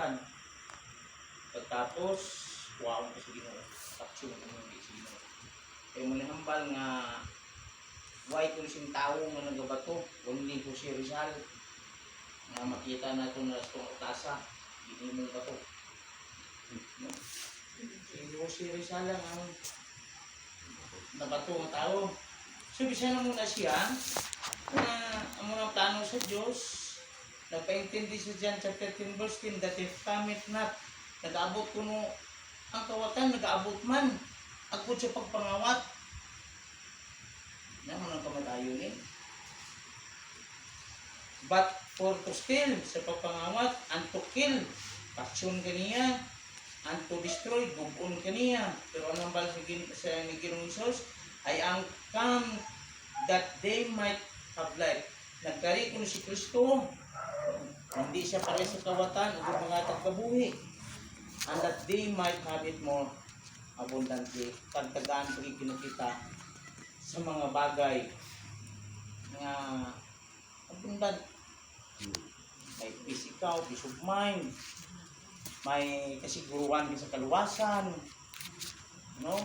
kalibutan. Pagtapos, wow ko sa Ginoo. Aksyon ko hindi sa Ginoo. Kaya mo hambal nga why kung sing tao nga nagabato, kundi ko si Rizal nga makita na ito na itong utasa, hindi mo bato. No? Si Rizal lang ang nabato ng tao. So, bisa na muna siya na ang mga plano sa Diyos, nagpaintindi sa John chapter 10 verse 10, that if cometh not, nag-aabot kuno ang kawatan, nag-aabot man, agpod sa pagpangawat. Naman ang kamatayon eh. But for to steal, sa pagpangawat, and to kill, pasyon kaniya, and to destroy, gubon kaniya. Pero anong bala sa ni Ginoong Hesus ay ang come that they might have life. Nagkari kuno si Kristo, hindi siya pare sa kawatan o mga tagkabuhi, and that they might have it more abundantly. Tagtagaan ko ikinakita sa mga bagay nga abundant. May physical, peace of mind, may kasiguruhan din sa kaluwasan, no?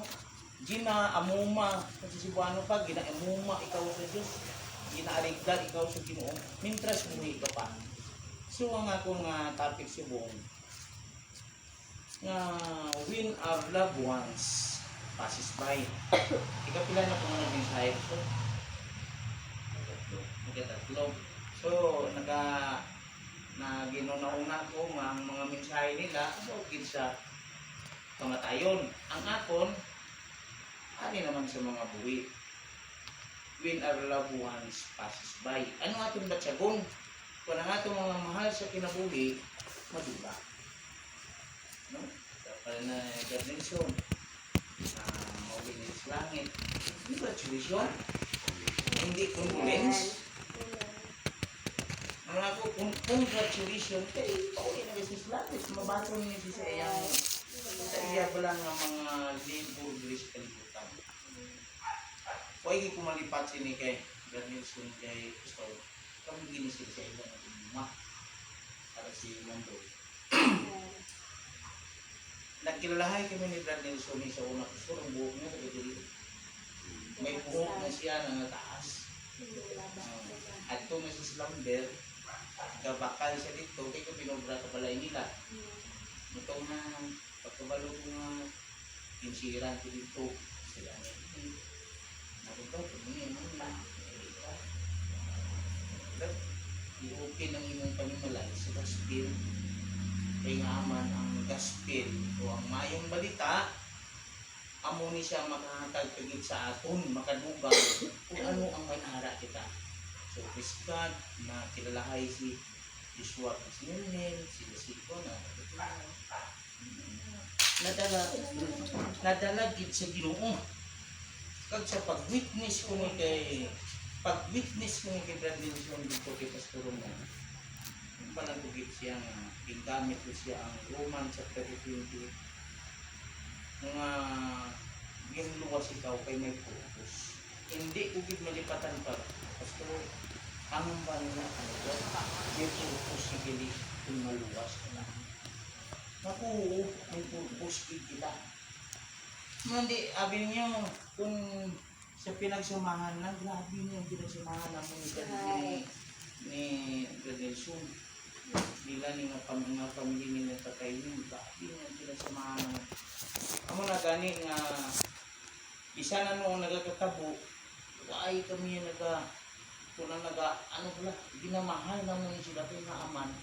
Gina amuma kasi si Buano pa, gina amuma ikaw sa Diyos, gina aligdag ikaw sa Ginoo, mintras muli ka pa. So ang akong topic si Buong nga when our loved ones passes by. Ikapila na po nga nag-mensahe ko. Nagkatatlo. So ginunauna ko nga ang mga mensahe nila about sa kamatayon. Ang akon ani naman sa mga buwi. When our loved ones passes by. Ano atong batsagon? Kung ang atong mga mahal sa kinabuhi, madula. No? Para na Garnison, maulinis langit. Congratulations. Hindi condolence. Ang ako, congratulations. Kaya pauwi na kasi sa langit. Mabato niya siya sa iyang sa iya pala nga mga labor grace kalibutan. Huwag kumalipat sini kay Garnison kay Pastor. Kami ginisil sa ilang luma para si Mando. Nagkilalahay kami ni Brad Nelson sa una Pastor. Ang buhok niya sa gagawin. May buhok na siya na nataas. At ito na si Slumber, gabakal siya dito, kaya kung binobra sa balay nila. Ito na pagkabalo ko nga insiran ko dito. Sila nakita ko niya na i-open ang imong panimalay sa gospel. Kaya nga man ang gospel o ang mayong balita, amo ni siya makahatag kagit sa aton, makadugang kung ano ang may-ara kita. So, praise God na kilalahay si Joshua Kisnilin, si Lasiko na nadalagid sa Ginoo. Kag sa pag-witness ko ni kay Brad Nelson dito kay Pastor mo, panagugit siya nga gingamit ko siya ang Roman chapter 20 nga ginluwas ikaw kay may purpose. Hindi ko gid malipatan pa. Pastor, anong ba nila may purpose sigili kung maluwas ka na. Naku, may purpose kita. Hindi, abi niyo, kung sa pinagsamahan lang, grabe niyo yung pinagsamahan namin ni Nelson. Nila ni nga pamilya nila kakainin, grabe niyo yung pinagsamahan. Amo na gani nga, isa na noong nagkakatabo, ay kami yung ginamahal naman sila kay nga aman.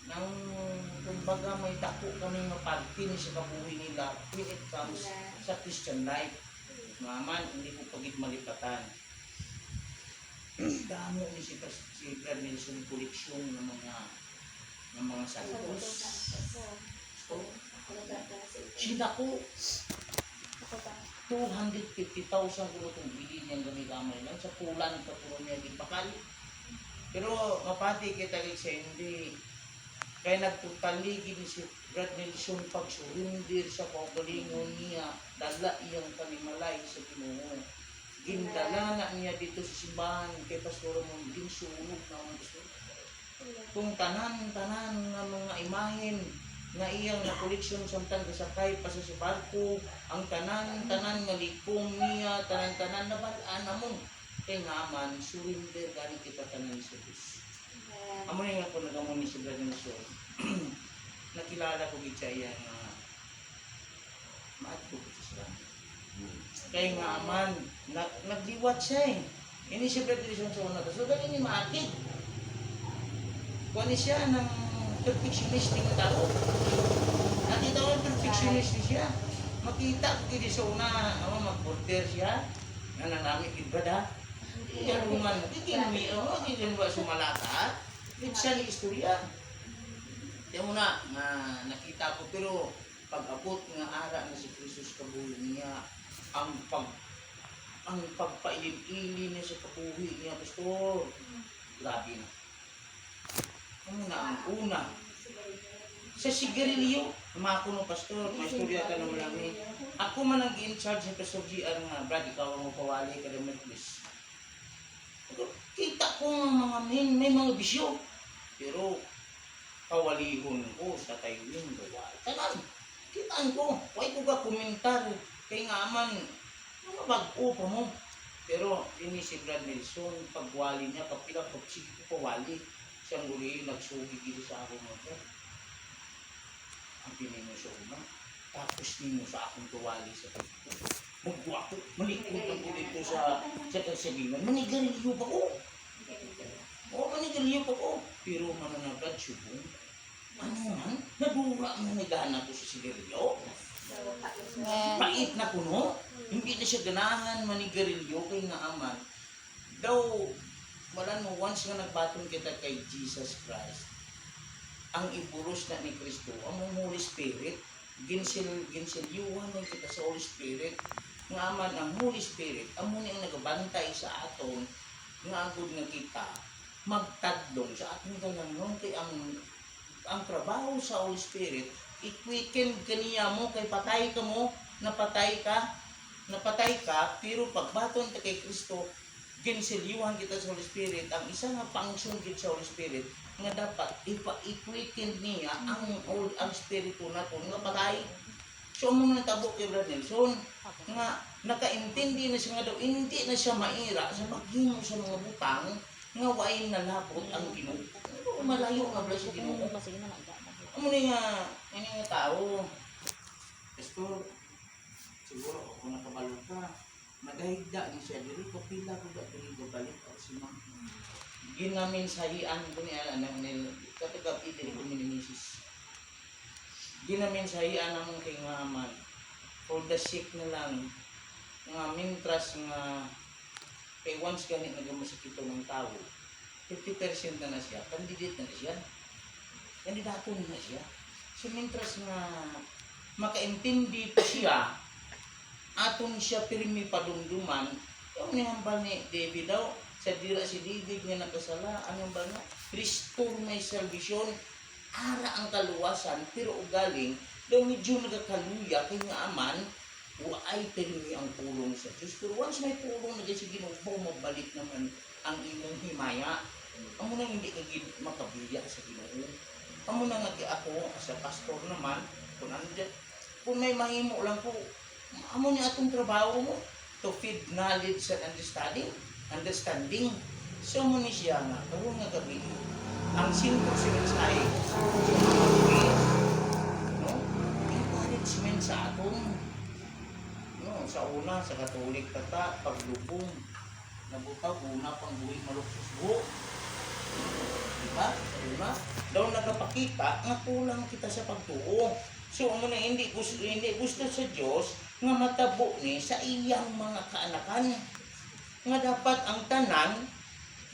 Nang kumbaga may dako kami mapagtin sa kabuhi nila when it comes sa Christian life. Naman, hindi ko pagit malipatan. Damo ni si Brad Nelson koleksyon ng mga santos. So, sila ko 250,000 ko itong bilhin niyang gamit-gamay lang sa pulan ka puro niya gipakal. Pero mapati kita sa hindi. Kaya nagtutaligin si Brad Nelson pagsurindir sa kaugalingon niya, dala iyang panimalay sa Ginoo. Gindala na niya dito sa simbahan kay Pastor mo, ginsunog na ang Pastor. kung tanan-tanan nga mga imahen nga iyang na koleksyon samtang gasakay pa sa barko, ang tanan-tanan nga likom niya, tanan-tanan na balaan namon kay nga man surrender gani kita tanan sa Dios. Amo ni nga ko nagamon ni si Brother Nelson. Nakilala ko gid siya nga maadto ko siya. Kay nga man nagliwat siya eh. Ini si Brother Nelson sa una. So dali ni maakit. Kuha siya ng perfectionist ng tao. Nakita ko yung perfectionist siya. Makita ko kini sa una, mag-border siya. Nananamit ibrada. Iya ruman, kikini kikini ba sumalata? Minsan ni istorya. Di mo na nakita ko pero pag-abot nga ara na si Kristo kabuhi niya ang pagpailin-ilin niya sa kabuhi niya, pastor. Grabe na. Ano na ang una? Sa sigarilyo, mako no pastor, may istorya ka naman namin. Ako man ang in-charge ni Pastor GR nga, Brad, ikaw ang mapawali ka naman, please. Kita ko mga may mga bisyo. Pero, kawalihon ko sa tayong gawa. Tanan, kitaan ko. Huwag ko ka komentar. Kaya nga man, mga bag-o pa mo. Pero, ini si Brad Nelson, pagwali niya, kapila pagsige ko pawali. Siyang uli, nagsugi dito sa akong mga. Ang pinino sa una. Tapos ninyo sa akong tuwali sa pagkito. Magwako, malikod lang ko dito sa kasabihan. Manigarilyo pa ko. Oo, manigarilyo pa ko. Pero mananagad subong. Ano man? Nadura ang nagana ko sa sigarilyo. Pait na kuno. Hindi na siya ganahan manigarilyo kay nga aman. Daw, wala mo, once nga nagbaton kita kay Jesus Christ, ang iburos na ni Kristo, ang Holy Spirit, ginsilyuhan na kita sa Holy Spirit, nga man ang Holy Spirit, ang muna ang nagabantay sa aton, nga agud nga kita, magtadlong sa ating galanon, kay ang trabaho sa Holy Spirit, i-quicken kaniya mo, kay patay ka mo, napatay ka, pero pagbaton ta kay Kristo, ginsilyuhan kita sa Holy Spirit, ang isa nga function gid sa Holy Spirit nga dapat ipa-quicken niya ang spirito nato nga patay. So mo natabo kay Brother Nelson nga nakaintindi na siya nga daw hindi na siya maira sa paghimo sa mga butang nga waay nalapot ang Ginoo. Malayo nga bala sa Ginoo. Amo ni nga tao. Pastor, siguro ako nakabalo ka. Nagahigda ni siya diri ko pila ko diri balik ako si ma'am. Ginamin sahian ko ni ala nang katagapi diri ko ni Mrs. Ginamin sahian namong kay nga aman. For the sick na lang nga mintras nga kay once gani nagamasakit ng tao 50% na siya, candidate na siya. Kandidato na siya. So mintras nga makaintindi pa siya aton siya pirmi padumduman, yung nihambal ni David daw, sa dira si David nga nakasala, anong ba nga? Restore my salvation, ara ang kaluwasan, pero ugaling, daw medyo nagakaluya, kaya nga aman, ay pirmi ang pulong sa Diyos. Pero once may pulong na si Ginoo, mabalik naman ang imong himaya. Amo na hindi ka makabiya sa Ginoo. Amo na nga ako, sa pastor naman, kung may mahimo lang po, amo niya atong trabaho mo to feed knowledge and understanding. So mo ni siya nga karong nga gabi ang simple sa mensahe no encouragement sa aton no sa una sa Katolik tata paglubong nabutaw una pang buhi maluksos buho diba una daw nagapakita nga kulang kita sa pagtuo. So amo na hindi gusto sa Dios nga matabo ni sa iyang mga kaanakan nga dapat ang tanan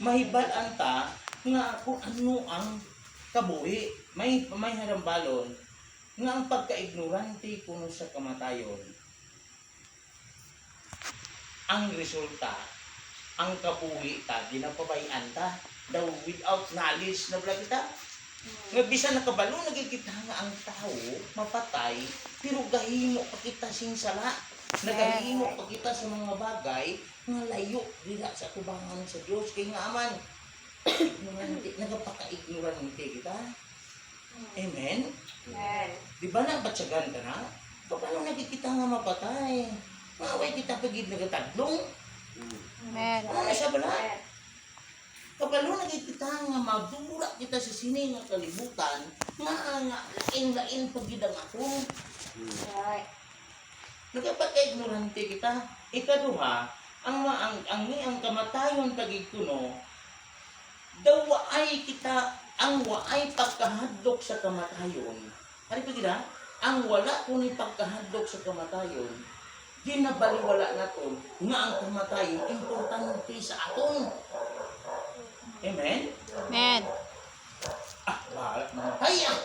mahibal-an ta nga kung ano ang kabuhi may harambalon nga ang pagka-ignorante kuno sa kamatayon ang resulta ang kabuhi ta ginapabayan ta daw without knowledge na bala kita. Nga bisan nakabalo, nagkikita nga ang tao, mapatay, pero gahimo pa kita sinsala. Nagahimo pa kita sa mga bagay, nga layo, dila sa tubangan sa Diyos. Kaya nga aman, Ignorante, nagapaka-ignorante kita. Amen? Amen. Di ba nabatsagan ka na? Paano nakikita nga mapatay? Maaway kita pagid nagatadlong. Amen. Ano na siya ba na? Kapalo nakikita nga madura kita sa sini nga kalibutan, nga lain-lain pagid ang ako. Right. Nagapaka-ignorante kita. Ikaduha, ang kamatayon pagid kuno, daw waay kita, ang waay pagkahadlok sa kamatayon. Ari pagid ha? Ang wala kuni pagkahadlok sa kamatayon, ginabaliwala naton nga ang kamatayon importante sa aton. Amen? Amen. Bahala mamatay ah.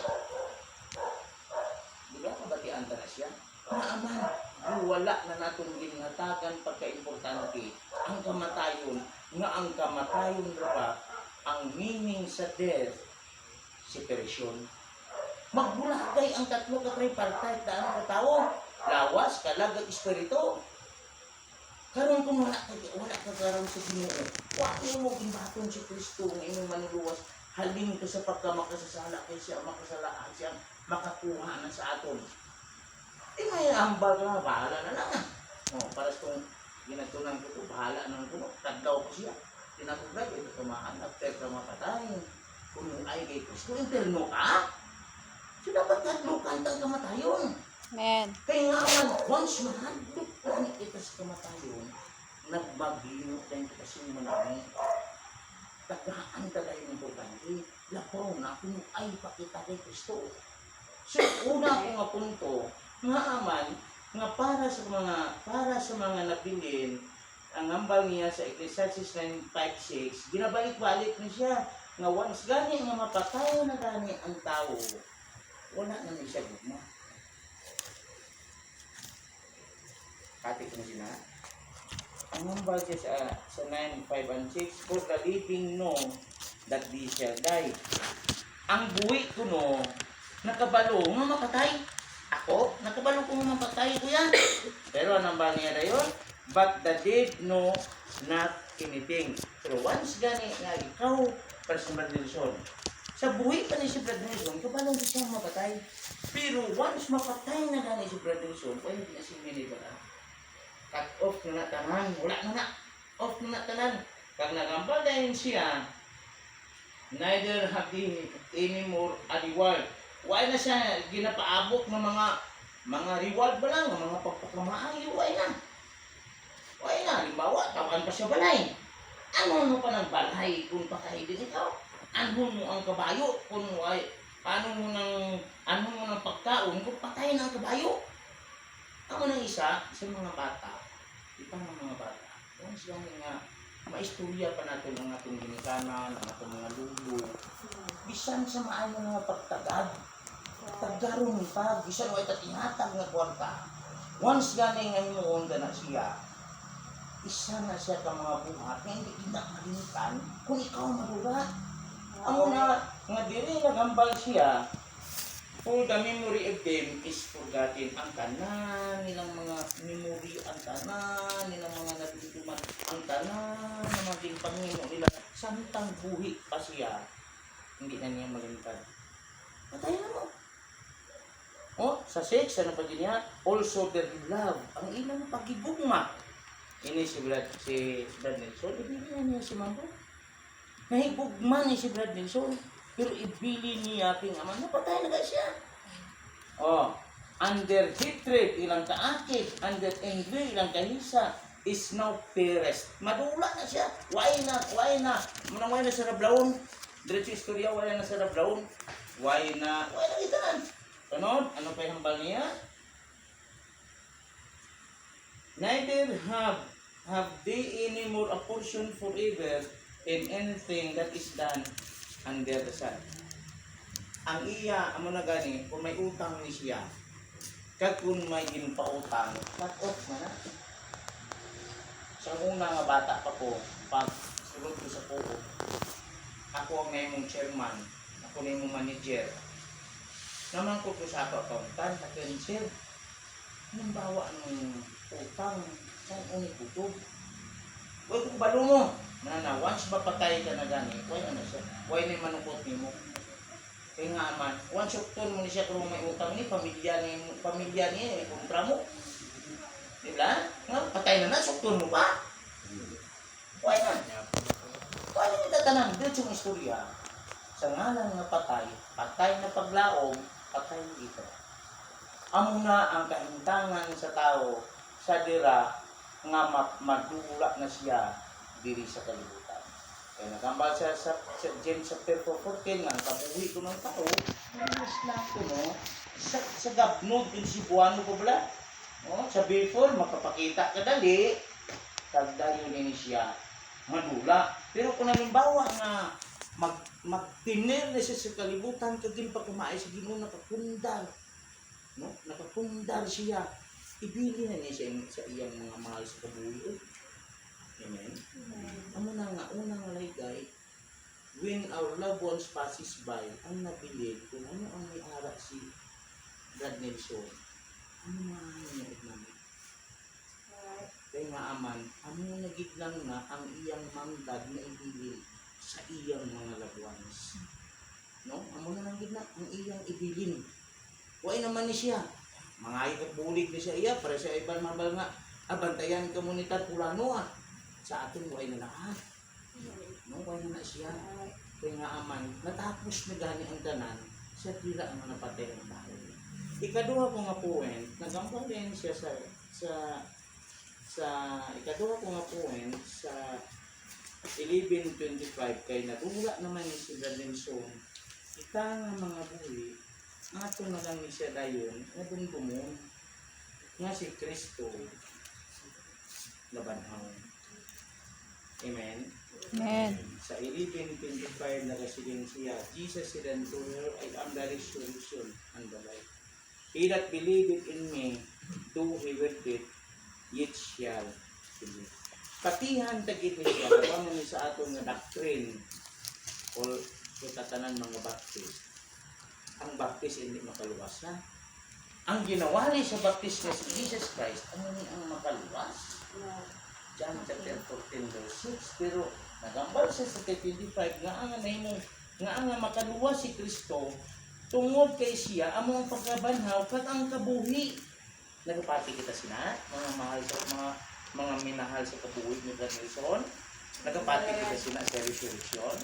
Di ba kabatian ta na siya? Naaman, wala na naton ginhatagan pagka-importante ang kamatayon, nga ang kamatayon ra ang meaning sa death, separation. Magbulagay ang tatlo ka tripartite daan ka tao. Lawas, kalagag, espiritu. Karon kung wala ka karon sa Ginoo, wa mo gimbaton si Kristo nga imong manuluwas, halin ka sa pagkamakasasala kay siya makasalaan siya makakuha na sa aton. Di may ambal ka, bahala na lang ah. Para kung ginatunan ko ito, bahala na ko, tagdaw ko siya. Tinakugay, ito tumaan, after ka mapatay. Kung ay kay Kristo, interno ka. So dapat kadlukan tang kamatayon. Amen. Kaya nga man, once mahadlok na kita sa kamatayon, nagbagino tayo kita sa manami. Tagaan ka tayo ng importante. Lapaw na kung ay pakita kay Kristo. So, una ko nga punto, nga aman, nga para sa mga nabilin, ang ambal niya sa Ecclesiastes 9:5-6, ginabalik-balik na siya, nga once gani nga mapatay na gani ang tao, wala na niya siya gugma. Katik na sila. Ang ambal siya sa 9:5-6, for the living know that they shall die. Ang buwi ko no, nakabalo nga mapatay. Ako, nakabalo ko nga mapatay ko yan. Pero anong ba niya na yun? But the dead know not anything. Pero once gani nga ikaw, para sa Brad Nelson, sa buhay pa ni si Brad Nelson, kabalo ko siyang mapatay. Pero once mapatay na gani si Brad Nelson, pwede na si Minibara. Cut off na na tanan, wala na na. Off na na tanan. Kag nagambal dahil siya, neither have he anymore a reward. Why na siya ginapaabot ng mga reward ba lang, ng mga pagpakamaayo, why na? Why na? Halimbawa, tawan pa siya balay. Ano pa ng balay kung patay din ikaw? Ano mo ang kabayo kung ay, ano mo ng pagkaon kung patay ng kabayo? Ako ng isa sa mga bata, ipang mga bata, kung sila nga maistorya pa natin ang atong ginikanan, ang atong mga lulo. Bisan sa maayong mga pagtagad, tagdaron pa, bisan mo ito tinatag na kwarta. Once gani nga hinuon na siya, isa na siya ka mga buhat na hindi kita malinitan kung ikaw madura. Ang una, nga diri nagambal siya, for the memory of them is forgotten. Ang tanan nilang mga memory, ang tanan nilang mga nabituman, ang tanan ng maging Panginoon nila, samtang buhi pa siya, hindi na niya malintad. Patay na mo. Sa 6, ano pa din niya? Also their love, ang ilang pagigugma. Ini si Brad Nelson, ibigay niya si Mambo. Nahigugma ni si Brad Nelson. Pero ibili niya aking ama, napatay na ka siya. Under hatred, ilang kaakit, under envy, ilang kahisa, is now perished. Madula na siya. Why na? Manang why na sa rablawon? Diretso istorya, why na sa rablawon? Why na itanan? Ano pa yung hambal niya? Neither have they any more a portion forever in anything that is done under the sun. Ang iya, amo na gani, kung may utang ni siya, kag kung may ginpautang, cut off na na. Sa una nga bata pa ko, pag sulod ko sa puko, ako ang ngayon chairman, ako na yung manager. Naman ko sa accountant, sa cancel. Anong bawa ng utang, saan unik utog? Huwag kong balo mo. Na once mapatay ka na gani, why na siya? Why na manukot nimo? Kaya nga man, once ukton mo ni siya kung may utang ni pamilya niya, may kontra mo. Diba? Nga, patay na sukton mo pa. Why na? Why na itatanan? Dito yung istorya. Sa ngalan nga patay, patay na paglaom, patay dito. Amo na ang kahintangan sa tao sa dira nga madula na siya diri sa kalibutan. Kaya nagambal siya sa James chapter 14 nga kabuhi ko ng tao, mas na ko no sa gabnod din si Buano ko bala. No, sa before makapakita ka dali kagdayon ni siya madula. Pero kung halimbawa nga magtiner na siya sa kalibutan kagin pa kumaay sa Ginoo nakakundar. No? Nakakundar siya. Ibili na niya siya sa iyang mga mahal sa kabuhi. Amen? Amo na nga, unang laygay, when our loved ones passes by, ang nabilid kung ano ang may ara si Brad Nelson, ano mga niya namin? Kaya nga aman, amo nagiglang na ang iyang mangdag na ibilin sa iyang mga loved ones. No? Amo na lang gitna, ang iyang ibilin. Huwag naman ni siya. Mga ikagbulig ni siya iya, para siya iban mabal nga, abantayan komunitat Pulano sa atin huwag na lahat. No, huwag na siya. Kaya nga aman, natapos na gani ang tanan, siya tila ang napatay ng tao. Ikaduha ko nga point, nagambal din siya sa ikaduha ko nga point sa 11:25 kay nagula naman ni si Galenson. Ika nga mga buhi, ato na lang ni siya dayon, nadumdumon nga si Kristo labanhaw. Amen? Amen. Sa 11:25 na kasilin siya, Jesus said unto her, I am the resurrection and the life. He that believeth in me, though he will dead, yet shall believe. Patihan tagit niya, nabangan niya sa atong nga doctrine o katatanan mga baptist. Ang baptist hindi makaluwas na. Ang ginawa niya sa baptist na si Jesus Christ, ano niya ang makaluwas? John chapter 14 verse 6. Pero nagambal siya sa 25 nga ang nahimo nga ang makaluwas si Kristo tungod kay siya among pagkabanhaw kat ang kabuhi. Nagapati kita sina mga mahal sa mga minahal sa kabuhi ni Brad Nelson. Nagapati kita sina sa resurrection.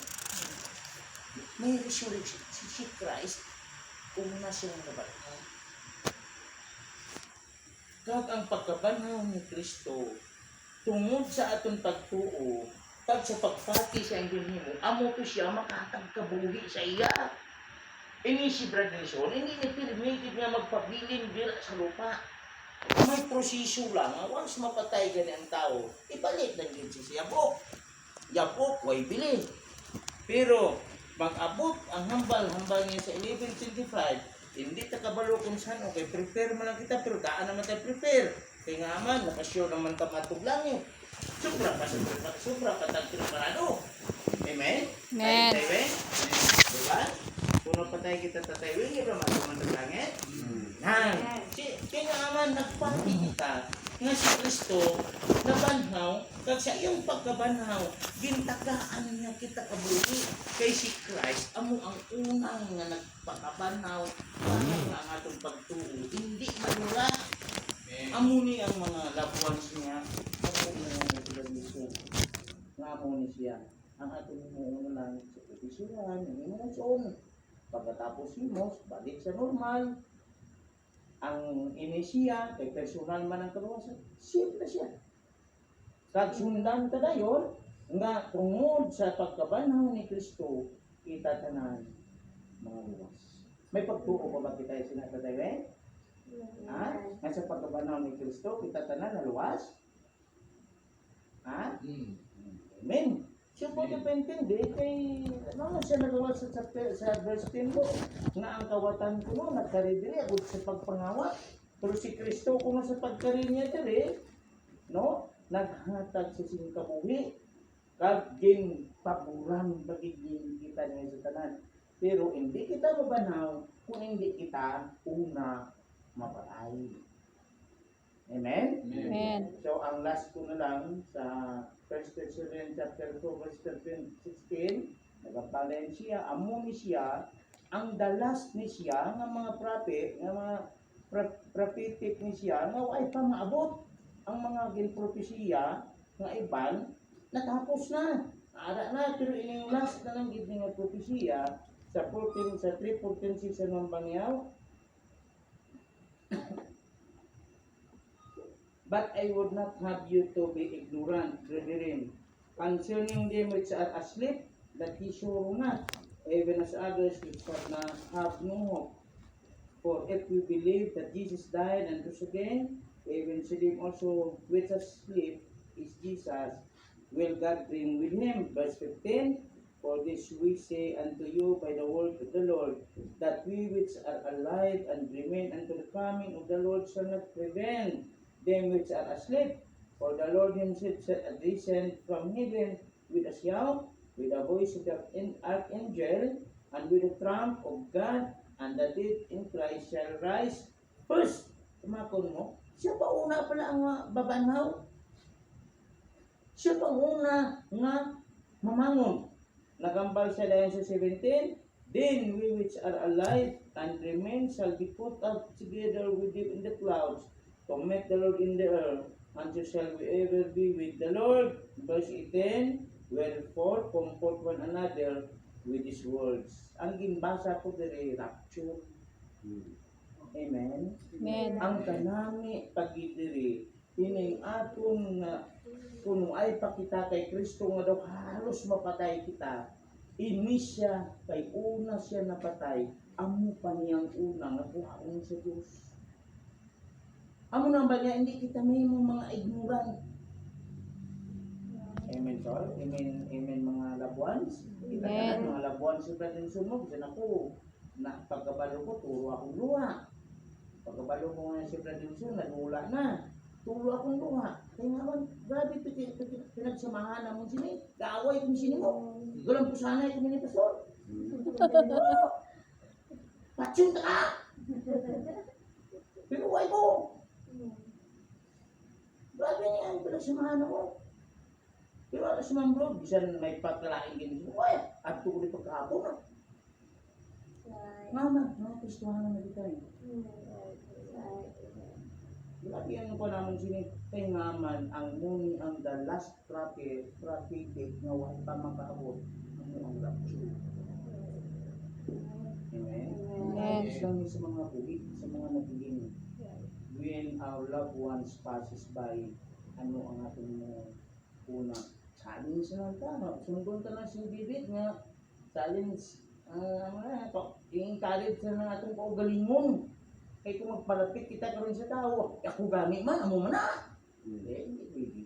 May resurrection si Christ kung na siya ng kabanhaw. Kag ang pagkabanhaw ni Kristo tungod sa atong pagtuo, pag sa pagpati sa inyo, amo to siya makatagkabuhi sa iya. Ini si Brad Nelson, hindi na permitted niya magpabilin dira sa lupa. May proseso lang, once mapatay gani ang tao, ibalik na din siya Yabok. Yabok, way bili. Pero, mag-abot ang hambal niya sa 11:25, hindi ta kabalo kung saan, okay, prepare man lang kita, pero kaan naman tayo prepare. Kaya nga man, nakasure naman ka matug langit. Sobra pa tag preparado. Amen? Amen. Tayo, diba? Kung napatay kita tatay, hindi ba matug langit? Kaya nga man, nagpati kita nga si Kristo nabanhaw, kag sa iyong pagkabanhaw, gintagaan niya kita kabuhi. Kay si Christ, amo ang unang nga nagpakabanhaw, nga ang atong pagtuo, hindi manula. Amo ni ang mga loved ones niya, amo ni ang nagulamiso, nga amo ni siya. Ang atong himuon lang sa kapisuran, ang himuon. Pagkatapos himos, balik sa normal. Ang inisiya, kay personal man ang kaluwasan, simple siya. Kagsundan ka dayon, nga tungod sa pagkabanhaw ni Kristo, kita tanan mga luwas. May pagtuo pa ba kita yung sinatatayin? Ha? Nga sa pagkabanhaw ni Kristo, kita tanan na luwas? Ha? Amen. Siya po depende kay ano siya nagawa sa verse 10 mo nga ang kawatan ko no nagkaridiri agud sa pagpangawat pero si Kristo kung sa pagkari niya diri no naghatag sa sing kabuhi kag gin paboran bagigin kita niya sa tanan pero hindi kita mabanhaw kung hindi kita una mapatay. Amen? Amen. So, ang last ko na lang sa 1 Thessalonians chapter 2, verse 16, nagapalayan siya, amo ni siya, ang dalas ni siya, ng mga prophet, ng mga prophetic ni siya, nga ay pa maabot. Ang mga ginpropesiya, nga iban, natapos na. Ara na, pero ining last na lang gid nga propesiya, sa 14, sa 3:14 sa ng bangyaw, but I would not have you to be ignorant, brethren, concerning them which are asleep, that ye sorrow not, even as others which have no hope. For if we believe that Jesus died and rose again, even so them also which are asleep is Jesus, will God bring with him. Verse 15, for this we say unto you by the word of the Lord, that we which are alive and remain unto the coming of the Lord shall not prevent them which are asleep. For the Lord himself shall descend from heaven with a shout, with the voice of the archangel, and with the trump of God, and the dead in Christ shall rise first. Tumakon mo, siya pa una pala ang babanaw. Siya pa una nga mamangon. Nagambal siya dahil sa 17, then we which are alive and remain shall be put up together with him in the clouds to meet the Lord in the air, and so shall we ever be with the Lord. Verse 18, wherefore comfort one another with these words. Ang gimbasa ko diri rapture. Amen. Amen. Ang kanami pagidiri ining aton nga kung ay pakita kay Kristo nga daw halos mapatay kita, ini siya kay una siya napatay, amo pa niyang una nga buhaton sa Dios. Amo nang ba niya, hindi kita may mga ignorant. Amen, sir. Amen, amen mga loved ones. Kita Amen. mga loved ones sa Brother Sunog, sa ako, na pagkabalo ko, turo akong luha. Pagkabalo ko nga si Brother Sunog, nagula na. Turo akong luha. Kaya nga man, grabe pinagsamahan naman sini. Kaaway kong sini mo. Galang po sana ito ni Pastor. Patsyong ka! Pinuway ko! Grabe niya, pinagsamahan ako. Pero ano si Ma'am Bro, bisan may pagkalaking ganyan. Uy, at tuloy pagkahapon. Mama, mga Kristuhanan na kita eh. Grabe ano pa naman sini, kay ngaman ang muni ang the last prophetic nga wala pa makaabot ang rapture. Amen? Amen. Ayos lang yun sa mga buhi, sa mga nagiging when our loved ones passes by, ano ang ating una, challenge lang ta, sundon ta lang si Bibit nga, challenge, i-encourage na ng atong kaugalingon. Kaya kung magpalapit kita karon sa tao, ako gani man, amo man na. Hindi pwede.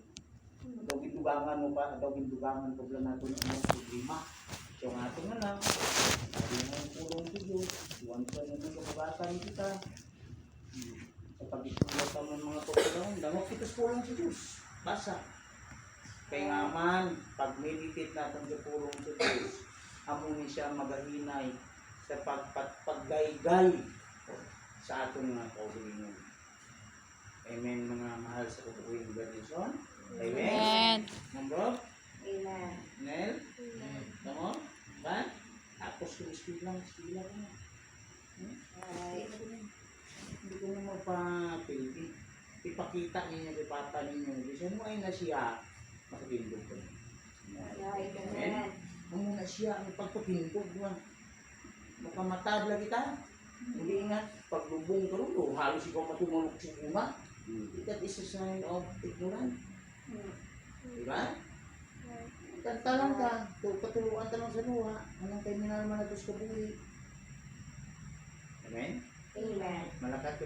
Daw gindugangan mo pa, daw gindugangan ko lang natin ang problema. So nga ito na lang, sabi mo yung pulong sa Diyos, iwan ka na ng kababatan kita. Sa pag-isulat ka ng mga pagkulang, damok kita sa pulong sa Diyos. Basa. Kaya nga man, pag-meditate natin sa pulong sa Diyos, amunin siya magahinay sa paggaygay sa atong mga kaugalingon. Amen mga mahal sa kukuhin Berlison. Amen. Amen. Mambro? Amen. Nel? Tama? Ba? Tapos yung speed lang na. Hindi ko na magpapildi. Ipakita ninyo kay Papa ninyo. Bisa mo ay na siya, makapindog ko. Amen. Ang muna siya ang pagpapindog mo. Makamatad lagi ta. Hindi nga, paglubong ka rin, halos ikaw matulog sa una. That is a sign of ignorance. Diba? Kanta lang ka, patuluan ka lang sa luha, anong tayo minalaman na ito sa kabuli. Amen? Amen. Malakat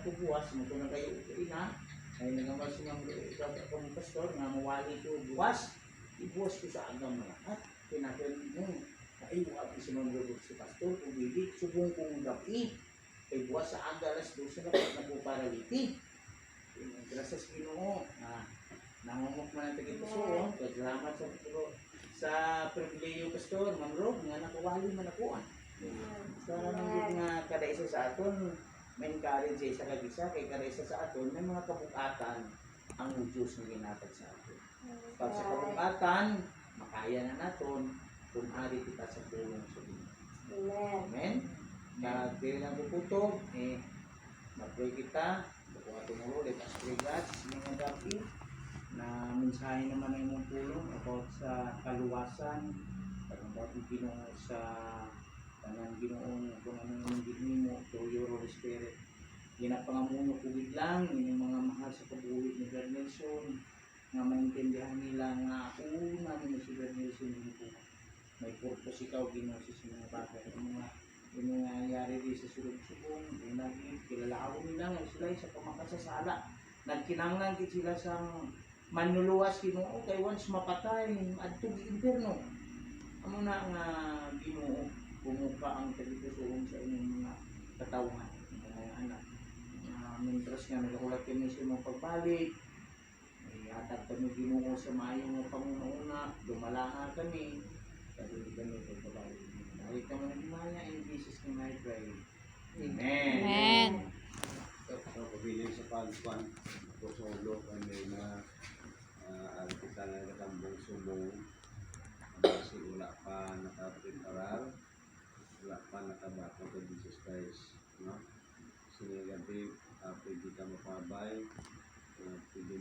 ko buwas, muto na kayo ina, ay nagamal siya ng kong pastor, nga mawali ko buwas, ibuwas ko sa agam malakat, pinakain mo, ay wag si mga si pastor, kung bilik, subong kong gabi, ay buwas sa aga, alas 12 na pag nagpuparaliti. Gracias Ginoo, nangungok man ang tagituso, salamat sa pribileyo pastor, Ma'am Rob, nga nakawali man ako. Sa nang nga kada isa sa aton, may encourage sa kagisa kay karesa sa aton may mga kabukatan ang Diyos nga ginatag sa aton. Pag sa kabukatan, makaya na naton kung ari kita sa tulong sa Ginoo. Amen. Kaya dili lang puputo, mag-pray kita, buko atong ulo, let us pray God, sa mga gabi, na mensahe naman ay mong tulong about sa kaluwasan, about yung Ginoo sa tanang Ginoong kung anong hindi mo through your Holy Spirit. Ginapangamuno ko biglang yung mga mahal sa pag-uwi ni Brad Nelson nga maintindihan nila nga una mo si Brad Nelson dito. May purpose ikaw Ginoo sa mga bagay. Yung mga nangyayari di sa sulog-subong, yung lagi kilalawin nila nga sila sa pamakasasala. Nagkinanglan kit sila sa manluluwas Ginoo kay once mapatay adto gi impierno. Amo na nga Ginoo bumuka ang kagitusuon sa inyong mga katawhan, mga anak. Mientras nga nagakulat kami sa mga pagbalik, atag kami Ginoo sa maayong mga panguna-una, dumalanga kami, kasi kami pagbalik. Balik naman ang himaya, in Jesus name I pray. Amen. Amen. So, pabiling sa pagkuhan po sa ulo, kami na kita na nakambong sumong kasi wala pa nakapreparar, wala pa nakabako kay Jesus Christ. No? Sinigabi, pwede ka mapabay, pwede